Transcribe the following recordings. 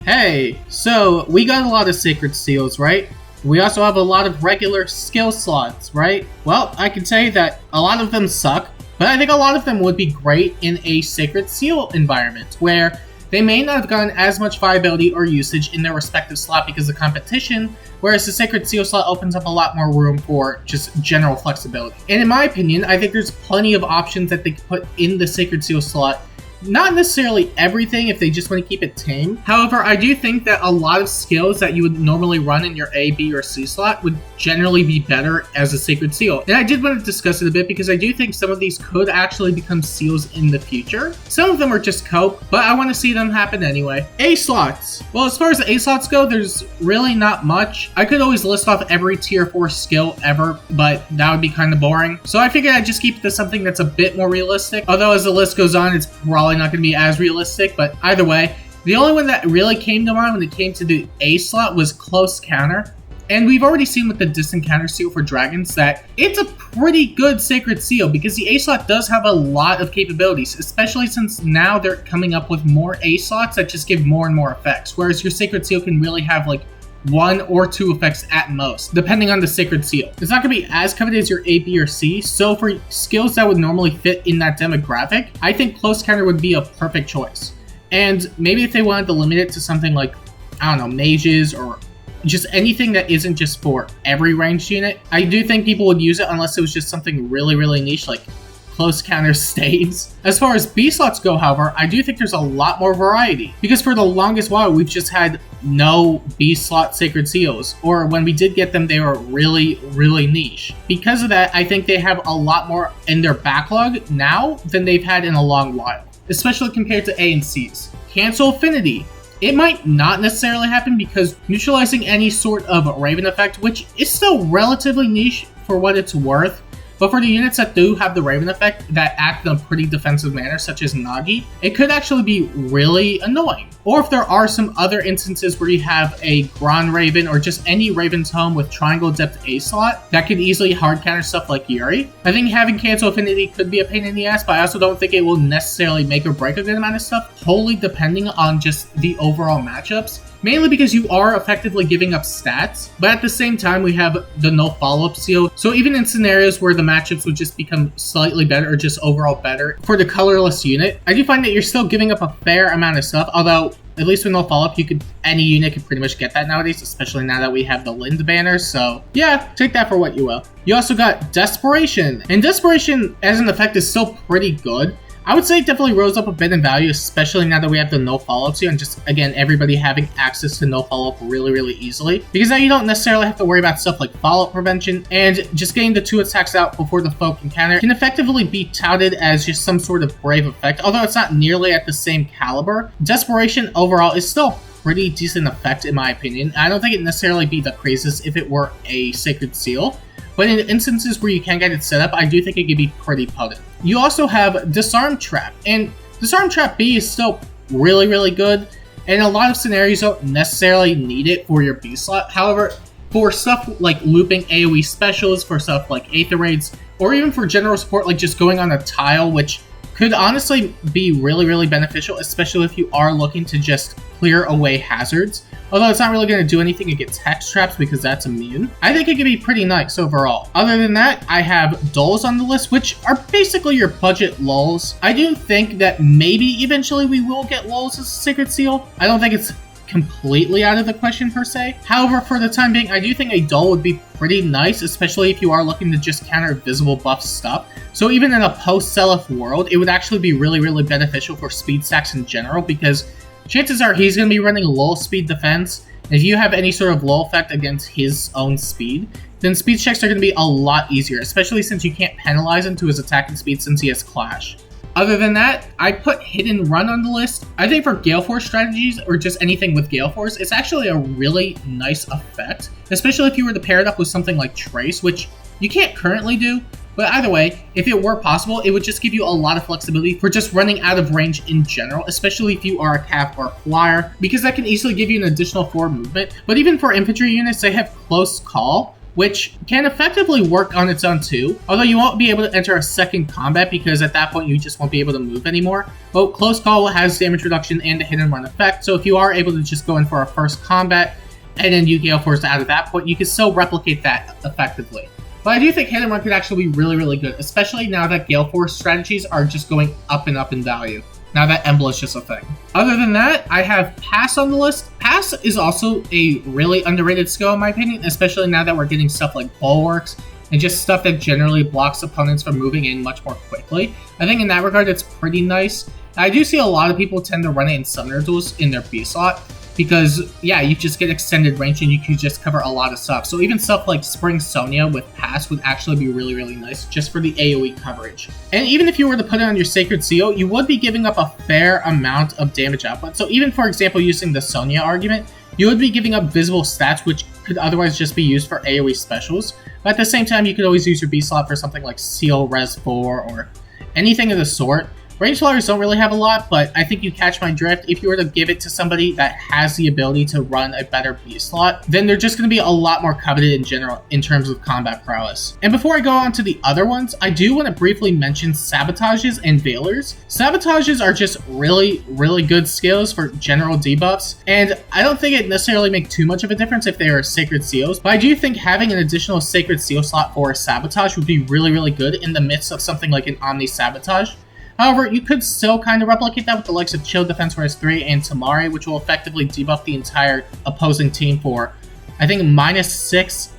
Hey, so we got a lot of sacred seals, right? We also have a lot of regular skill slots, right? Well, I can say that a lot of them suck, but I think a lot of them would be great in a sacred seal environment, where they may not have gotten as much viability or usage in their respective slot because of competition, whereas the sacred seal slot opens up a lot more room for just general flexibility. And in my opinion, I think there's plenty of options that they could put in the sacred seal slot. Not necessarily everything if they just want to keep it tame. However, I do think that a lot of skills that you would normally run in your A, B, or C slot would generally be better as a sacred seal. And I did want to discuss it a bit because I do think some of these could actually become seals in the future. Some of them are just cope, but I want to see them happen anyway. A slots. Well, as far as the A slots go, there's really not much. I could always list off every tier 4 skill ever, but that would be kind of boring. So I figured I'd just keep it to something that's a bit more realistic. Although as the list goes on, it's probably not going to be as realistic, but either way, the only one that really came to mind when it came to the A slot was close counter. And we've already seen with the distant counter seal for dragons that it's a pretty good sacred seal because the A slot does have a lot of capabilities, especially since now they're coming up with more A slots that just give more and more effects, whereas your sacred seal can really have like 1 or 2 effects at most, depending on the sacred seal. It's not going to be as coveted as your A, B, or C, so for skills that would normally fit in that demographic, I think close counter would be a perfect choice. And maybe if they wanted to limit it to something like, I don't know, mages or just anything that isn't just for every ranged unit, I do think people would use it unless it was just something really, really niche like close counter staves. As far as B slots go, however, I do think there's a lot more variety because for the longest while we've just had no B slot sacred seals, or when we did get them they were really, really niche. Because of that, I think they have a lot more in their backlog now than they've had in a long while, especially compared to A and C's. Cancel affinity. It might not necessarily happen because neutralizing any sort of Raven effect, which is still relatively niche for what it's worth, but for the units that do have the Raven effect that act in a pretty defensive manner, such as Nagi, it could actually be really annoying. Or if there are some other instances where you have a Grand Raven or just any Raven's Home with Triangle Depth A slot that could easily hard counter stuff like Yuri, I think having Cancel Affinity could be a pain in the ass, but I also don't think it will necessarily make or break a good amount of stuff, wholly depending on just the overall matchups. Mainly because you are effectively giving up stats, but at the same time we have the no follow-up seal, so even in scenarios where the matchups would just become slightly better or just overall better for the colorless unit, I do find that you're still giving up a fair amount of stuff, although at least with no follow-up, any unit can pretty much get that nowadays, especially now that we have the Lind banners, so yeah, take that for what you will. You also got Desperation, and Desperation as an effect is still pretty good. I would say it definitely rose up a bit in value, especially now that we have the no follow-up seal and just, again, everybody having access to no follow-up really, really easily. Because now you don't necessarily have to worry about stuff like follow-up prevention, and just getting the 2 attacks out before the foe can counter can effectively be touted as just some sort of brave effect, although it's not nearly at the same caliber. Desperation overall is still pretty decent effect in my opinion. I don't think it'd necessarily be the craziest if it were a sacred seal, but in instances where you can get it set up, I do think it could be pretty potent. You also have Disarm Trap, and Disarm Trap B is still really, really good, and a lot of scenarios don't necessarily need it for your B slot. However, for stuff like looping AoE specials, for stuff like Aether Raids, or even for general support like just going on a tile, which could honestly be really, really beneficial, especially if you are looking to just clear away hazards. Although it's not really going to do anything against Hex Traps because that's immune. I think it could be pretty nice overall. Other than that, I have Dulls on the list, which are basically your budget lulls. I do think that maybe eventually we will get lulls as a sacred seal. I don't think it's completely out of the question per se. However, for the time being, I do think a dull would be pretty nice, especially if you are looking to just counter visible buff stuff. So even in a post-Seliph world, it would actually be really, really beneficial for speed stacks in general because chances are he's going to be running low speed defense. And if you have any sort of low effect against his own speed, then speed checks are going to be a lot easier, especially since you can't penalize him to his attacking speed since he has Clash. Other than that, I put Hidden Run on the list. I think for Gale Force strategies, or just anything with Gale Force, it's actually a really nice effect, especially if you were to pair it up with something like Trace, which you can't currently do. But either way, if it were possible, it would just give you a lot of flexibility for just running out of range in general, especially if you are a Cav or a Flyer, because that can easily give you an additional 4 movement. But even for infantry units, they have Close Call, which can effectively work on its own too, although you won't be able to enter a second combat because at that point you just won't be able to move anymore. But Close Call has damage reduction and a hit and run effect, so if you are able to just go in for a first combat and then you Gale Force out at that point, you can still replicate that effectively. But I do think hit and run could actually be really, really good, especially now that Gale Force strategies are just going up and up in value. Now that Emblem is just a thing. Other than that, I have Pass on the list. Pass is also a really underrated skill in my opinion, especially now that we're getting stuff like Bulwarks and just stuff that generally blocks opponents from moving in much more quickly. I think in that regard, it's pretty nice. I do see a lot of people tend to run it in Summoner Duels in their B slot, because, yeah, you just get extended range and you can just cover a lot of stuff. So even stuff like Spring Sonya with Pass would actually be really, really nice just for the AoE coverage. And even if you were to put it on your Sacred Seal, you would be giving up a fair amount of damage output. So even, for example, using the Sonya argument, you would be giving up visible stats which could otherwise just be used for AoE specials. But at the same time, you could always use your B slot for something like Seal Res 4 or anything of the sort. Range flyers don't really have a lot, but I think you catch my drift. If you were to give it to somebody that has the ability to run a better B slot, then they're just going to be a lot more coveted in general in terms of combat prowess. And before I go on to the other ones, I do want to briefly mention Sabotages and Veilers. Sabotages are just really, really good skills for general debuffs, and I don't think it necessarily makes too much of a difference if they are Sacred Seals, but I do think having an additional Sacred Seal slot for a Sabotage would be really, really good in the midst of something like an Omni Sabotage. However, you could still kind of replicate that with the likes of Chill Defense Res 3 and Tamari, which will effectively debuff the entire opposing team for, I think, -6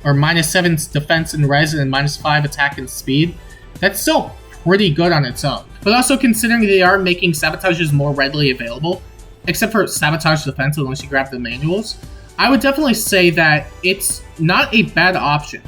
or -7 defense and res and -5 attack and speed. That's still pretty good on its own. But also considering they are making Sabotages more readily available, except for Sabotage Defense unless you grab the manuals, I would definitely say that it's not a bad option.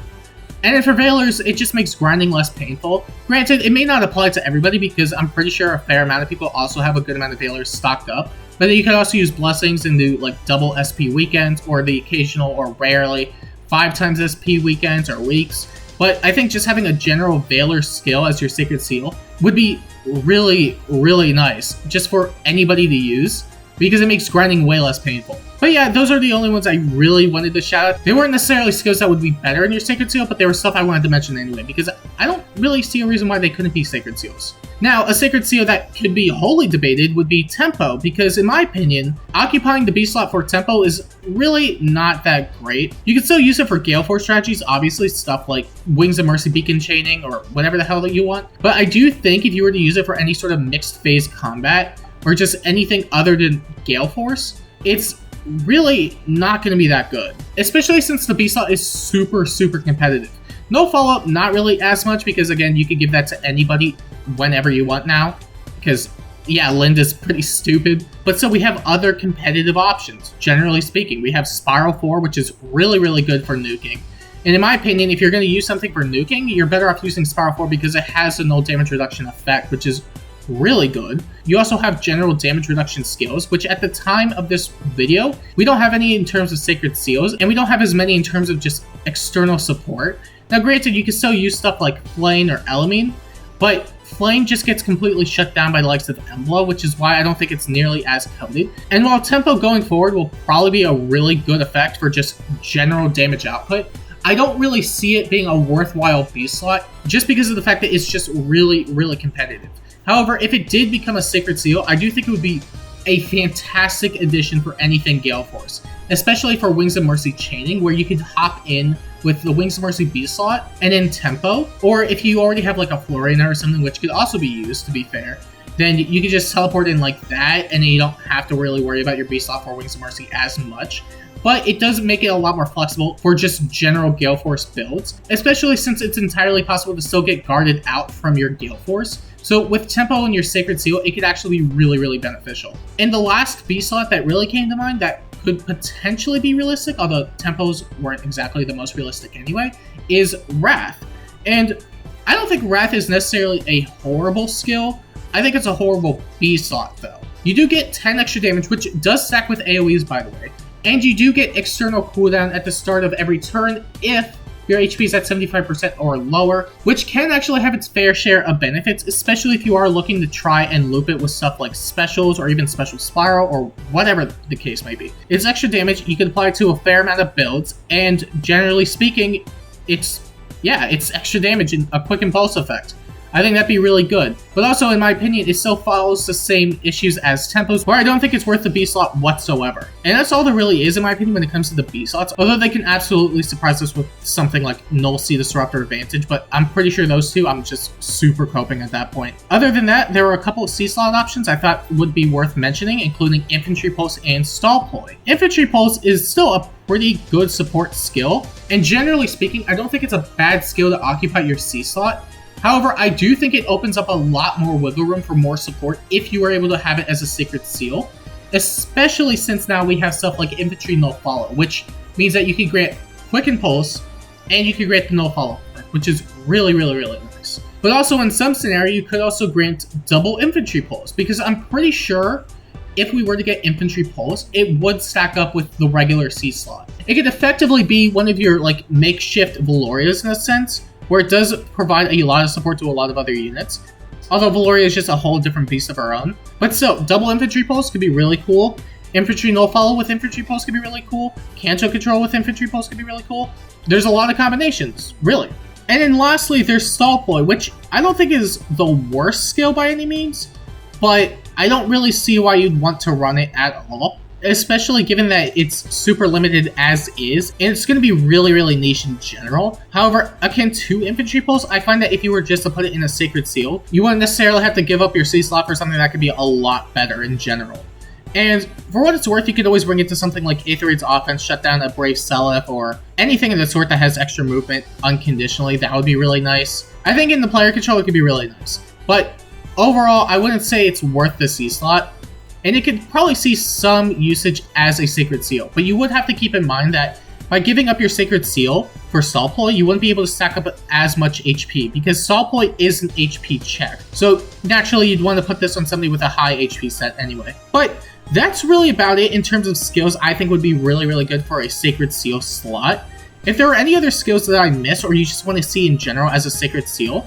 And then for Veilers, it just makes grinding less painful. Granted, it may not apply to everybody because I'm pretty sure a fair amount of people also have a good amount of Veilers stocked up. But then you can also use Blessings and do like double SP weekends or the occasional or rarely 5 times SP weekends or weeks. But I think just having a general Veiler skill as your Sacred Seal would be really, really nice just for anybody to use, because it makes grinding way less painful. But yeah, those are the only ones I really wanted to shout out. They weren't necessarily skills that would be better in your Sacred Seal, but they were stuff I wanted to mention anyway, because I don't really see a reason why they couldn't be Sacred Seals. Now, a Sacred Seal that could be wholly debated would be Tempo, because in my opinion, occupying the B slot for Tempo is really not that great. You can still use it for Gale Force strategies, obviously, stuff like Wings of Mercy Beacon Chaining or whatever the hell that you want. But I do think if you were to use it for any sort of mixed phase combat, or just anything other than Gale Force, it's really not going to be that good. Especially since the B slot is super, super competitive. No follow-up, not really as much, because again, you can give that to anybody whenever you want now. Because, yeah, Linda's pretty stupid. But so we have other competitive options, generally speaking. We have Spiral 4, which is really, really good for nuking. And in my opinion, if you're going to use something for nuking, you're better off using Spiral 4 because it has a null damage reduction effect, which is really good. You also have general damage reduction skills, which at the time of this video, we don't have any in terms of Sacred Seals, and we don't have as many in terms of just external support. Now granted, you can still use stuff like Flame or Elamine, but Flame just gets completely shut down by the likes of Emblem, which is why I don't think it's nearly as coveted. And while Tempo going forward will probably be a really good effect for just general damage output, I don't really see it being a worthwhile B slot, just because of the fact that it's just really, really competitive. However, if it did become a Sacred Seal, I do think it would be a fantastic addition for anything Gale Force, especially for Wings of Mercy chaining, where you could hop in with the Wings of Mercy B slot and then Tempo, or if you already have like a Florina or something, which could also be used, to be fair, then you could just teleport in like that, and then you don't have to really worry about your B slot for Wings of Mercy as much. But it does make it a lot more flexible for just general Gale Force builds, especially since it's entirely possible to still get guarded out from your Gale Force. So with Tempo and your Sacred Seal, it could actually be really, really beneficial. And the last B slot that really came to mind that could potentially be realistic, although Tempos weren't exactly the most realistic anyway, is Wrath. And I don't think Wrath is necessarily a horrible skill. I think it's a horrible B slot though. You do get 10 extra damage, which does stack with AoEs by the way. And you do get external cooldown at the start of every turn if your HP is at 75% or lower, which can actually have its fair share of benefits, especially if you are looking to try and loop it with stuff like specials or even special spiral or whatever the case may be. It's extra damage, you can apply it to a fair amount of builds, and generally speaking, it's extra damage and a quick impulse effect. I think that'd be really good. But also, in my opinion, it still follows the same issues as tempos, where I don't think it's worth the B slot whatsoever. And that's all there really is, in my opinion, when it comes to the B slots, although they can absolutely surprise us with something like Null Sea Disruptor Advantage, but I'm pretty sure those two, I'm just super coping at that point. Other than that, there were a couple of C slot options I thought would be worth mentioning, including Infantry Pulse and Stall Ploy. Infantry Pulse is still a pretty good support skill, and generally speaking, I don't think it's a bad skill to occupy your C slot. However, I do think it opens up a lot more wiggle room for more support if you are able to have it as a Sacred Seal, especially since now we have stuff like Infantry Null Follow, which means that you can grant Quick Impulse, and you can grant the Null Follow, which is really, really, really nice. But also in some scenario, you could also grant double Infantry Pulse, because I'm pretty sure if we were to get Infantry Pulse, it would stack up with the regular C slot. It could effectively be one of your like makeshift Valorias in a sense, where it does provide a lot of support to a lot of other units. Although Valoria is just a whole different beast of her own. But still, double Infantry Pulse could be really cool. Infantry Null Follow with Infantry Pulse could be really cool. Canto Control with Infantry Pulse could be really cool. There's a lot of combinations, really. And then lastly, there's Stall Ploy, which I don't think is the worst skill by any means, but I don't really see why you'd want to run it at all, especially given that it's super limited as is, and it's going to be really, really niche in general. However, akin to Infantry Pulse, I find that if you were just to put it in a Sacred Seal, you wouldn't necessarily have to give up your C slot for something that could be a lot better in general. And for what it's worth, you could always bring it to something like Aether's Offense, shut down a Brave Seliph, or anything of the sort that has extra movement unconditionally. That would be really nice. I think in the player control, it could be really nice. But overall, I wouldn't say it's worth the C slot. And it could probably see some usage as a Sacred Seal, but you would have to keep in mind that by giving up your Sacred Seal for Stall Ploy, you wouldn't be able to stack up as much HP, because Stall Ploy is an HP check. So naturally, you'd want to put this on somebody with a high HP set anyway. But that's really about it in terms of skills I think would be really, really good for a Sacred Seal slot. If there are any other skills that I missed, or you just want to see in general as a Sacred Seal,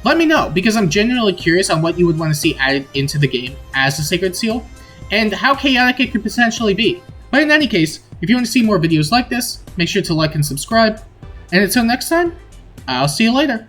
let me know, because I'm genuinely curious on what you would want to see added into the game as a Sacred Seal, and how chaotic it could potentially be. But in any case, if you want to see more videos like this, make sure to like and subscribe, and until next time, I'll see you later.